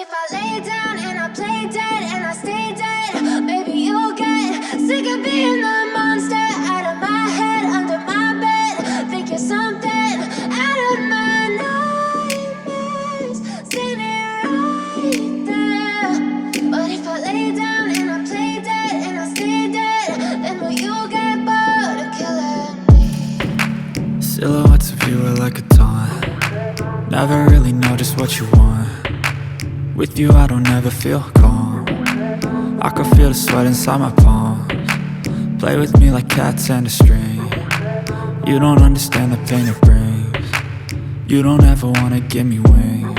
if I lay down and I play dead and I stay dead, maybe you'll get sick of being the monster out of my head, under my bed. Think you're something out of my nightmares, standing right there. But if I lay down and I play dead and I stay dead, then will you get bored of killing me? Silhouettes of you are like a taunt. Never really know just what you want. With you I don't ever feel calm. I can feel the sweat inside my palms. Play with me like cats and a string. You don't understand the pain it brings. You don't ever wanna give me wings.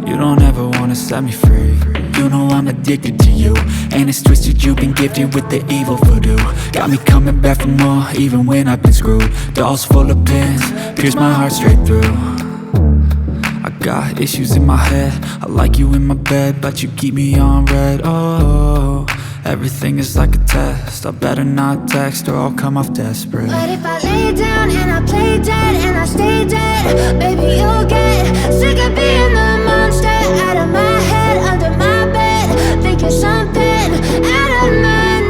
You don't ever wanna set me free. You know I'm addicted to you, and it's twisted, you've been gifted with the evil voodoo. Got me coming back for more, even when I've been screwed. Dolls full of pins, pierce my heart straight through. I got issues in my head, I like you in my bed, but you keep me on red. Oh, everything is like a test. I better not text or I'll come off desperate. But if I lay down and I play dead and I stay dead, baby you'll get sick of being the monster out of my head, under my bed. Think you're something out of my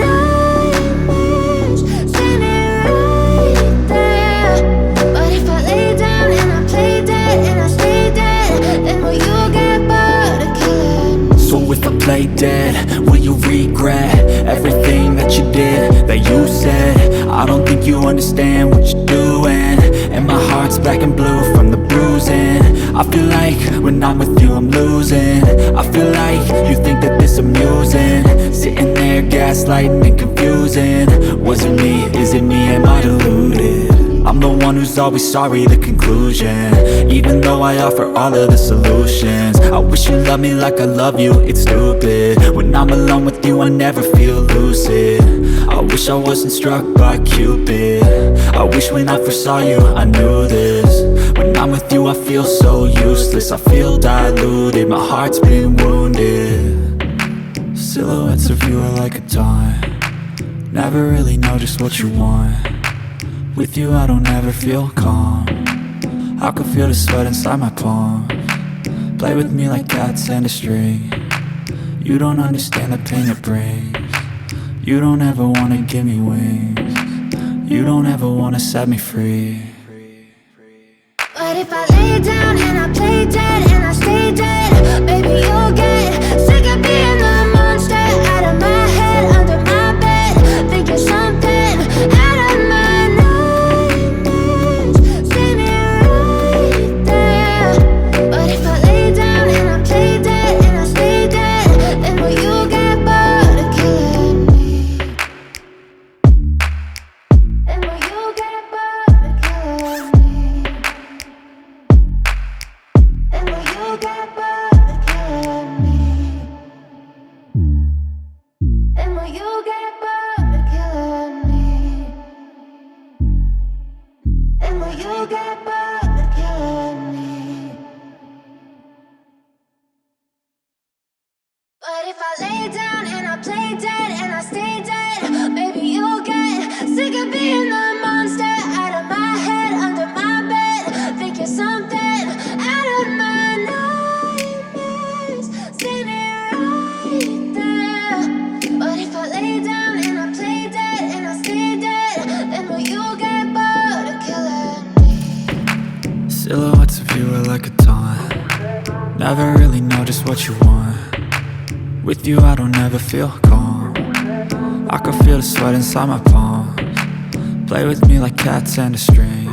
nightmares, standing right there. But if I lay down and I play dead and I stay dead, then will you get bored of killing me? So if I play dead, will you regret everything that you did, that you said? I don't think you understand what you're doing, and my heart's black and blue from the bruising. I feel like when I'm with you I'm losing. I feel like you think that this amusing, sitting there gaslighting and confusing. Was it me? Is it me? Am I deluded? I'm the one who's always sorry, the conclusion, even though I offer all of the solutions. I wish you loved me like I love you, it's stupid. When I'm alone with you I never feel lucid. I wish I wasn't struck by Cupid. I wish when I first saw you I knew this. When I'm with you I feel so useless, I feel diluted, my heart's been wounded. Silhouettes of you are like a taunt. Never really know just what you want. With you I don't ever feel calm. I can feel the sweat inside my palms. Play with me like cats and a string. You don't understand the pain it brings. You don't ever wanna give me wings. You don't ever wanna set me free. But if I lay down and I play dead and I stay dead, baby you'll get sick of being the monster out of my head, under my bed. Think you're something out of my nightmares, standing right there. But if I lay down and I play dead and I stay dead, then will you get bored of killing me? Then will you get bored of killing me? And will you get bored of killing me? And will you get bored of killing me? And will you get bored of killing me? But if I lay down and I play dead and I stay dead, baby you'll get sick of being the monster out of my head, under my bed. Think you're something out of my nightmares, standing right there. But if I lay down and I play dead and I stay dead, then will you get bored of killing me? Silhouettes of you are like a taunt. Never really know just what you want. With you I don't ever feel calm. I can feel the sweat inside my palms. Play with me like cats and a string.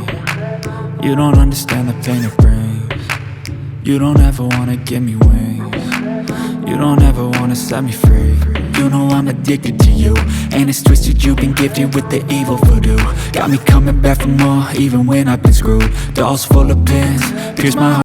You don't understand the pain it brings. You don't ever wanna give me wings. You don't ever wanna set me free. You know I'm addicted to you, and it's twisted, you've been gifted with the evil voodoo. Got me coming back for more, even when I've been screwed. Dolls full of pins, pierce my heart.